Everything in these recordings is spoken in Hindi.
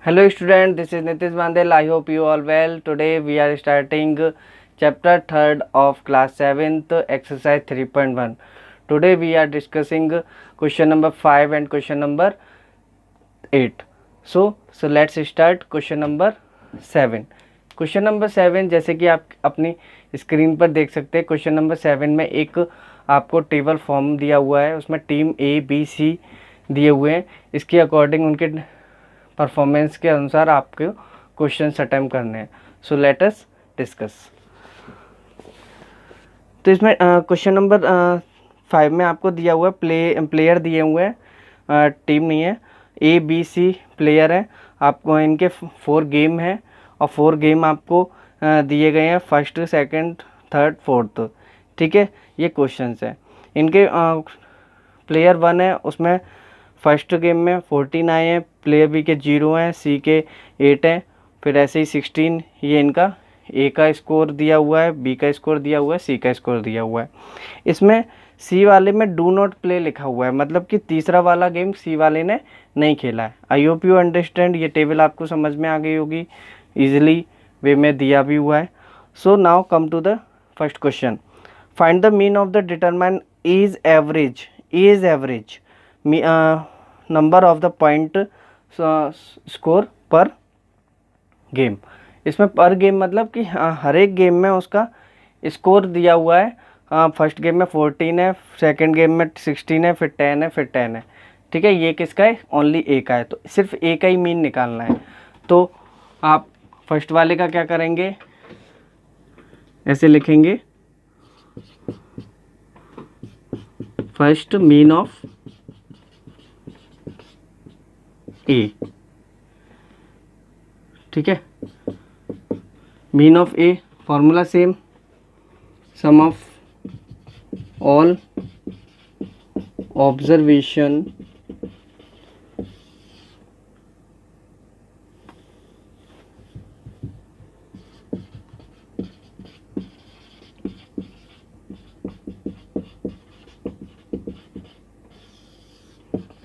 Hello student, this is Nitish Bandel. I hope you all well. Today we are starting chapter 3rd of class 7th exercise 3.1. Today we are discussing question number 5 and question number 8. So let's start question number 7. Question number 7 जैसे कि आप अपनी स्क्रीन पर देख सकते हैं, क्वेश्चन नंबर 7 में एक आपको टेबल फॉर्म दिया हुआ है, उसमें टीम ए बी सी दिए हुए हैं। इसके अकॉर्डिंग उनके परफॉर्मेंस के अनुसार आपको क्वेश्चन अटेम्प्ट करने हैं। So let us discuss. तो इसमें क्वेश्चन नंबर 5 में आपको दिया हुआ है प्लेयर दिए हुए हैं, टीम नहीं है, ए बी सी प्लेयर है। आपको इनके 4 गेम हैं और 4 गेम आपको दिए गए हैं, फर्स्ट सेकंड थर्ड फोर्थ। ठीक है, ये क्वेश्चंस हैं। इनके प्लेयर 1 है, उसमें फर्स्ट गेम में 14 आए हैं, प्लेयर बी के 0 हैं, सी के 8 हैं, फिर ऐसे ही 16। ये इनका ए का स्कोर दिया हुआ है, बी का स्कोर दिया हुआ है, सी का स्कोर दिया हुआ है। इसमें सी वाले में डू नॉट प्ले लिखा हुआ है, मतलब कि तीसरा वाला गेम सी वाले ने नहीं खेला है। आई होप यू अंडरस्टैंड। ये टेबल आपको समझ में आ गई होगी, ईजिली वे में दिया भी हुआ है। So now come to the first question. Find the mean of the determine is average number of the point score per game. इसमें पर गेम मतलब कि हर एक गेम में उसका स्कोर दिया हुआ है। फर्स्ट गेम में 14 है, सेकंड गेम में 16 है, फिर 10 है, फिर 10 है। ठीक है, ये किसका है? ओनली ए का है, तो सिर्फ ए का ही मीन निकालना है। तो आप फर्स्ट वाले का क्या करेंगे, ऐसे लिखेंगे, फर्स्ट मीन ऑफ ए। ठीक है, mean of A formula same, sum of all observation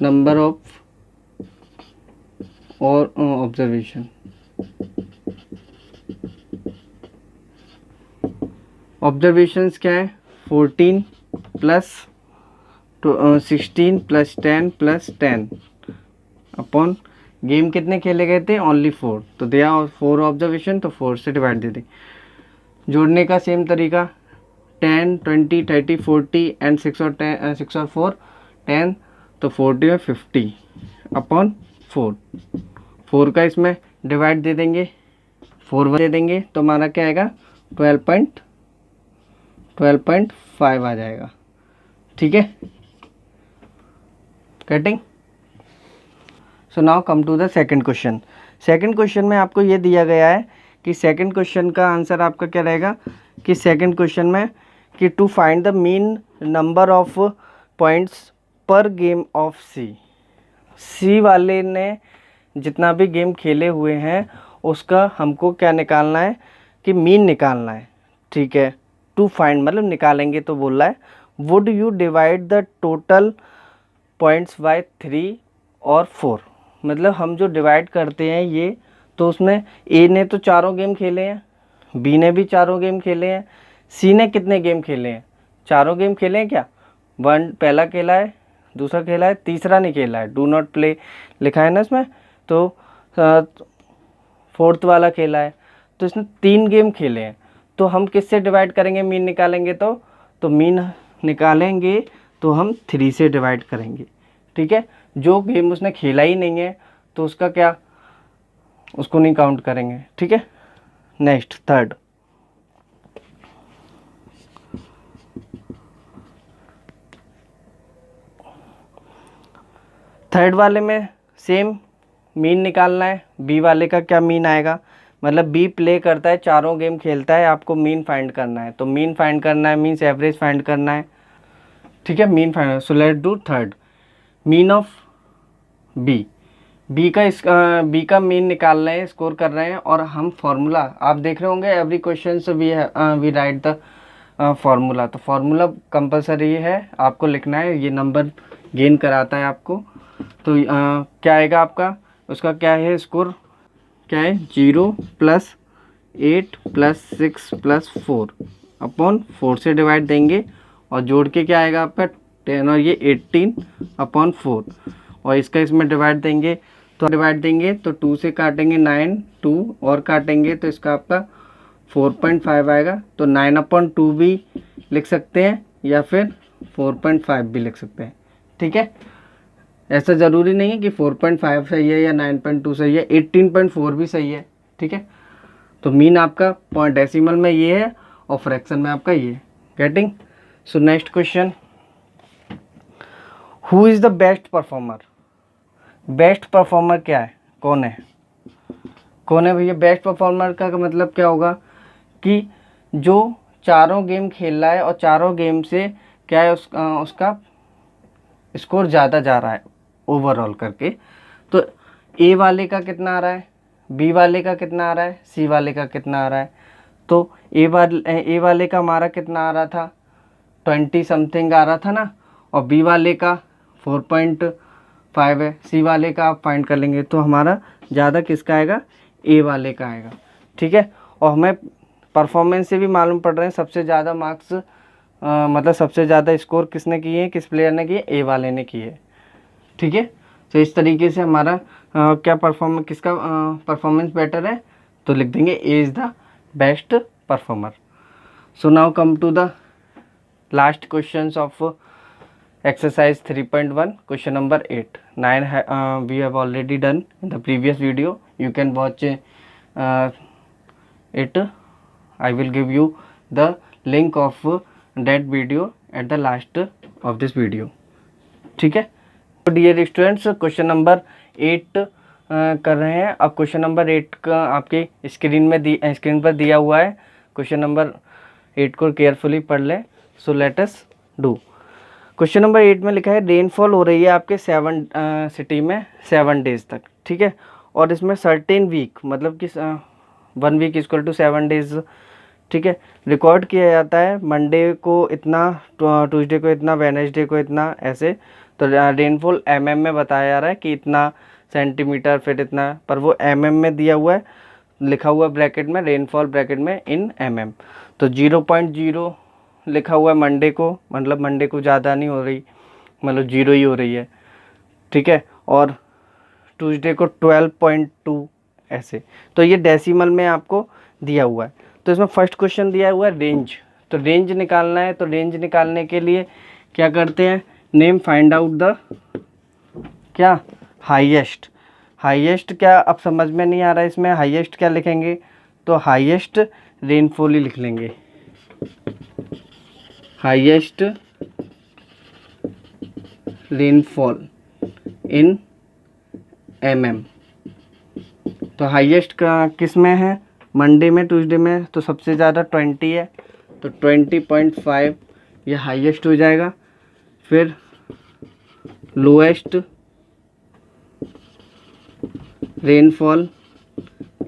number of और ऑब्जर्वेशन। ऑब्जर्वेशंस क्या है? 14 plus 16 plus 10 plus 10 upon game कितने खेले गए थे? ओनली 4, तो दिया 4 ऑब्जर्वेशन, तो 4 से डिवाइड दे दी। जोड़ने का सेम तरीका, 10 20 30 40 एंड 6 और 4 10, तो 40 में 50 अपॉन 4 का इसमें डिवाइड दे देंगे, 4 दे देंगे, तो हमारा क्या आएगा? 12.5 आ जाएगा। ठीक है, cutting. So now come to the second question. Second question में आपको ये दिया गया है कि सेकंड क्वेश्चन का आंसर आपका क्या रहेगा कि सेकंड क्वेश्चन में कि to find the mean number of points per game of C वाले ने जितना भी गेम खेले हुए हैं उसका हमको क्या निकालना है कि मीन निकालना है। ठीक है, टू फाइंड मतलब निकालेंगे, तो बोल रहा है would you divide the total points by 3 और 4। मतलब हम जो डिवाइड करते हैं ये, तो उसमें ए ने तो 4 गेम खेले हैं, बी ने भी 4 गेम खेले हैं, सी ने कितने गेम खेले हैं? 4 गेम खेले हैं क्या? 1 पहला खेला है, दूसरा खेला है, तीसरा नहीं खेला है, डू नॉट प्ले लिखा है ना इसमें, तो 4th वाला खेला है, तो इसने 3 गेम खेले हैं। तो हम किससे डिवाइड करेंगे मीन निकालेंगे? तो मीन निकालेंगे तो हम 3 से डिवाइड करेंगे। ठीक है, जो गेम उसने खेला ही नहीं है तो उसका क्या, उसको नहीं काउंट करेंगे। ठीक है, नेक्स्ट थर्ड। थर्ड वाले में सेम मीन निकालना है। बी वाले का क्या मीन आएगा? मतलब बी प्ले करता है, 4 गेम खेलता है, आपको मीन फाइंड करना है। तो मीन फाइंड करना है मीन्स एवरेज फाइंड करना है। ठीक है, mean find. So let's do third. Mean of B का मीन निकाल रहे हैं, स्कोर कर रहे हैं, और हम फार्मूला आप देख रहे होंगे, every question we write the formula. तो फार्मूला कंपलसरी है, आपको लिखना है, ये नंबर गेन कराता है आपको। तो क्या आएगा आपका, उसका क्या है स्कोर क्या है 0 प्लस 8 प्लस 6 प्लस 4 अपॉन 4 से डिवाइड देंगे और जोड़ के क्या आएगा आपका 10 और ये 18 अपॉन 4 और इसका इसमें डिवाइड देंगे तो 2 से काटेंगे 9, 2 और काटेंगे तो इसका आपका 4.5 आएगा। तो 9 अपॉन 2 भी लिख सकते हैं या फिर 4.5 भी लिख सकते हैं। ठीक है, ऐसा ज़रूरी नहीं है कि 4.5 सही है या 9.2 सही है, 18.4 भी सही है। ठीक है, तो मीन आपका पॉइंट डेसिमल में ये है और फ्रैक्शन में आपका ये। Getting? So next question, who is the best performer? Best performer क्या है, कौन है भैया? बेस्ट परफॉर्मर का मतलब क्या होगा कि जो चारों गेम खेल रहा है और चारों गेम से क्या है उसका स्कोर ज़्यादा जा रहा है ओवरऑल करके। तो ए वाले का कितना आ रहा है, बी वाले का कितना आ रहा है, सी वाले का कितना आ रहा है। तो ए वाले का हमारा कितना आ रहा था, 20 समथिंग आ रहा था ना, और बी वाले का 4.5 है, सी वाले का आप फाइंड कर लेंगे तो हमारा ज़्यादा किसका आएगा, ए वाले का आएगा। ठीक है, और हमें परफॉर्मेंस से भी मालूम पड़ रहे हैं सबसे ज़्यादा मार्क्स मतलब सबसे ज़्यादा स्कोर किसने किए हैं, किस प्लेयर ने किए, ए वाले ने किए। ठीक है, तो इस तरीके से हमारा किसका परफॉर्मेंस बेटर है, तो लिख देंगे A is the best performer. So now come to the last questions of exercise 3.1 question number 8 9 we have already done in the previous video. You can watch it. I will give you the link of that video at the last of this video. ठीक है, तो डियर स्टूडेंट्स क्वेश्चन नंबर 8 कर रहे हैं। अब क्वेश्चन नंबर 8 का आपके स्क्रीन पर दिया हुआ है। क्वेश्चन नंबर 8 को केयरफुली पढ़ लें। So let us do. Question number 8 में लिखा है रेनफॉल हो रही है आपके 7 सिटी में 7 डेज तक। ठीक है, और इसमें सर्टेन वीक मतलब कि 1 वीक इक्वल टू 7 डेज। ठीक है, रिकॉर्ड किया जाता है मंडे को इतना, ट्यूसडे को इतना, वेडनेसडे को इतना, ऐसे। तो रेनफॉल एमएम में बताया जा रहा है कि इतना सेंटीमीटर, फिर इतना, पर वो एमएम में दिया हुआ है, लिखा हुआ ब्रैकेट में, रेनफॉल ब्रैकेट में इन एमएम। तो 0.0 लिखा हुआ है मंडे को, मतलब मंडे को ज़्यादा नहीं हो रही, मतलब 0 ही हो रही है। ठीक है, और ट्यूसडे को 12.2 ऐसे। तो ये डेसिमल में आपको दिया हुआ है। तो इसमें फर्स्ट क्वेश्चन दिया हुआ है रेंज। तो रेंज निकालना है, तो रेंज निकालने के लिए क्या करते हैं, नेम फाइंड आउट द क्या हाईएस्ट। हाईएस्ट क्या अब समझ में नहीं आ रहा है, इसमें हाईएस्ट क्या लिखेंगे, तो हाईएस्ट रेनफॉल ही लिख लेंगे, हाईएस्ट रेनफॉल इन एमएम। तो हाईएस्ट का किस में है, मंडे में, ट्यूसडे में। तो सबसे ज़्यादा 20 है, तो 20.5 ये हाईएस्ट हो जाएगा। फिर lowest rainfall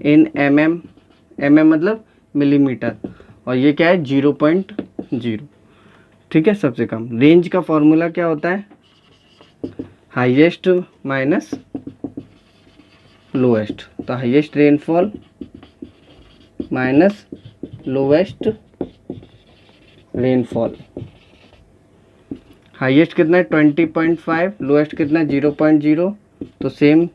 in MM, MM मतलब मिलीमीटर, और ये क्या है 0.0। ठीक है, सबसे कम। रेंज का फॉर्मूला क्या होता है, हाईएस्ट माइनस लोएस्ट। तो highest rainfall minus lowest rainfall. Highest कितना है 20.5, लोएस्ट कितना है 0.0। तो same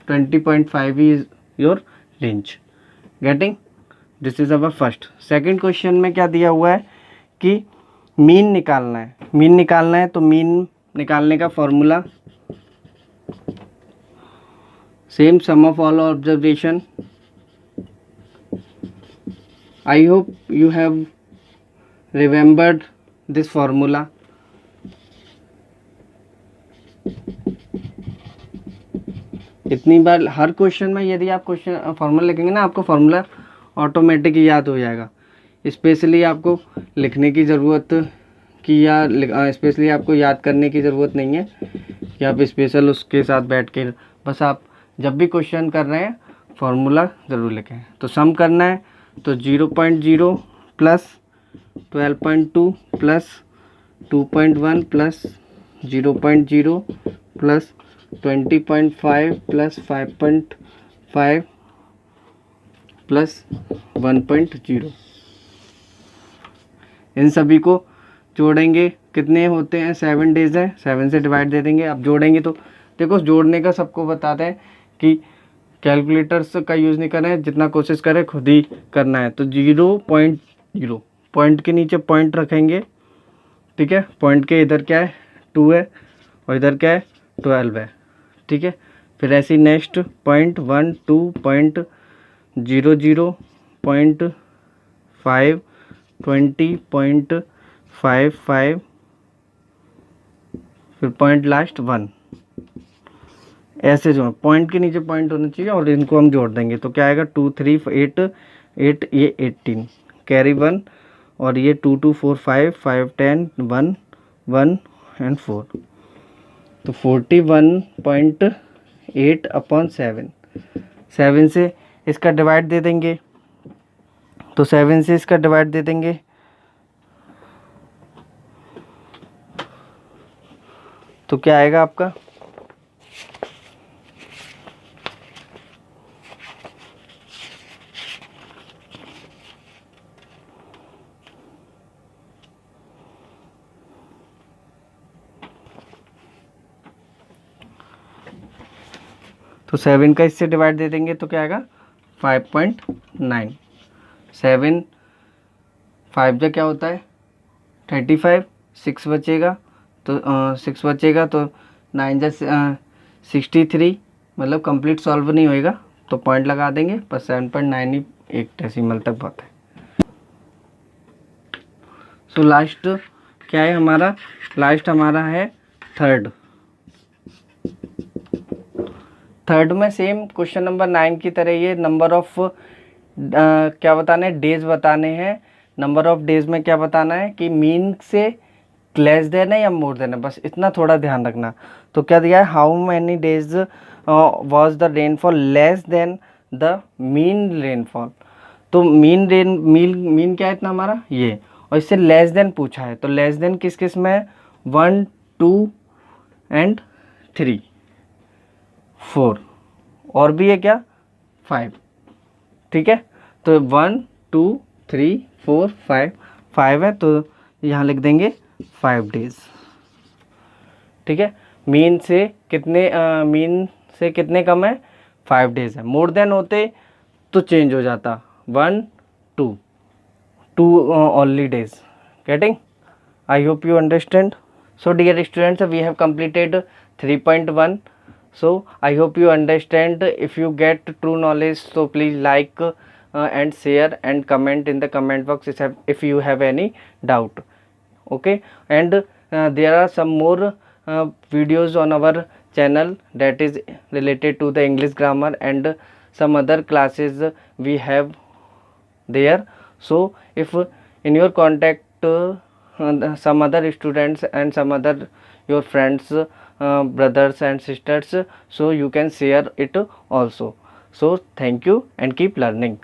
20.5 is your range. Getting? This is our first. Second question में क्या दिया हुआ है कि मीन निकालना है। मीन निकालना है, तो मीन निकालने का formula same, sum of all observation. I hope you have remembered this formula. इतनी बार हर क्वेश्चन में यदि आप क्वेश्चन फॉर्मूला लिखेंगे ना, आपको फॉर्मूला ऑटोमेटिक याद हो जाएगा। स्पेशली आपको लिखने की ज़रूरत की या स्पेशली आपको याद करने की ज़रूरत नहीं है कि आप स्पेशल उसके साथ बैठ के, बस आप जब भी क्वेश्चन कर रहे हैं फॉर्मूला ज़रूर लिखें। तो सम करना है, तो 0.0 plus 12.2 plus 2.1 plus 0.0 plus 20.5 plus 5.5 plus 1.0, इन सभी को जोड़ेंगे। कितने होते हैं, 7 डेज है, 7 से डिवाइड दे देंगे। अब जोड़ेंगे तो देखो, जोड़ने का सबको बताते हैं कि कैलकुलेटर्स का यूज़ नहीं करना है, जितना कोशिश करें खुद ही करना है। तो 0.0, पॉइंट के नीचे पॉइंट रखेंगे, ठीक है। पॉइंट के इधर क्या है, 2 है, और इधर क्या है, 12 है, ठीक है। फिर ऐसे नेक्स्ट 0.1, 2.00, 0.5, 20.55, फिर पॉइंट लास्ट 1, ऐसे जो पॉइंट के नीचे पॉइंट होना चाहिए, और इनको हम जोड़ देंगे तो क्या आएगा, 2, 3, 8, 8, ये 18, कैरी 1, और ये 2, 2, 4, 5, 5, 10, 1, 1 एंड 4, तो 41.8 अपॉन 7, 7 से इसका डिवाइड दे देंगे, तो 7 से इसका डिवाइड दे देंगे, तो क्या आएगा आपका, तो 7 का इससे डिवाइड दे देंगे तो क्या आएगा, 5.9, 7, 5 का क्या होता है 35, 6 बचेगा, तो 6 बचेगा, तो 9 जा 63, मतलब कंप्लीट सॉल्व नहीं होएगा, तो पॉइंट लगा देंगे, पर 7.9 ही एक डेसिमल तक बहुत है। सो लास्ट क्या है हमारा, लास्ट हमारा है थर्ड में सेम क्वेश्चन नंबर 9 की तरह ये नंबर ऑफ क्या बताना है, डेज बताने हैं। नंबर ऑफ डेज में क्या बताना है कि मीन से लेस देन है या मोर देन है, बस इतना थोड़ा ध्यान रखना। तो क्या दिया है, how many days was the rainfall less than the mean rainfall. तो मीन क्या है इतना हमारा ये, और इससे लेस देन पूछा है, तो लेस देन किस किस में है, 1, 2 एंड 3, 4, और भी है क्या 5, ठीक है। तो 1, 2, 3, 4, 5 है, तो यहाँ लिख देंगे 5 डेज, ठीक है। मीन से कितने कम है, 5 डेज है। मोर देन होते तो चेंज हो जाता, 1, 2 only days. Getting? I hope you understand. So dear students, we have completed 3.1. So I hope you understand. If you get true knowledge, so please like and share and comment in the comment box if you have any doubt. Okay, and there are some more videos on our channel that is related to the English grammar, and some other classes we have there. So if in your contact some other students and some other your friends, brothers and sisters, so you can share it also. So thank you and keep learning.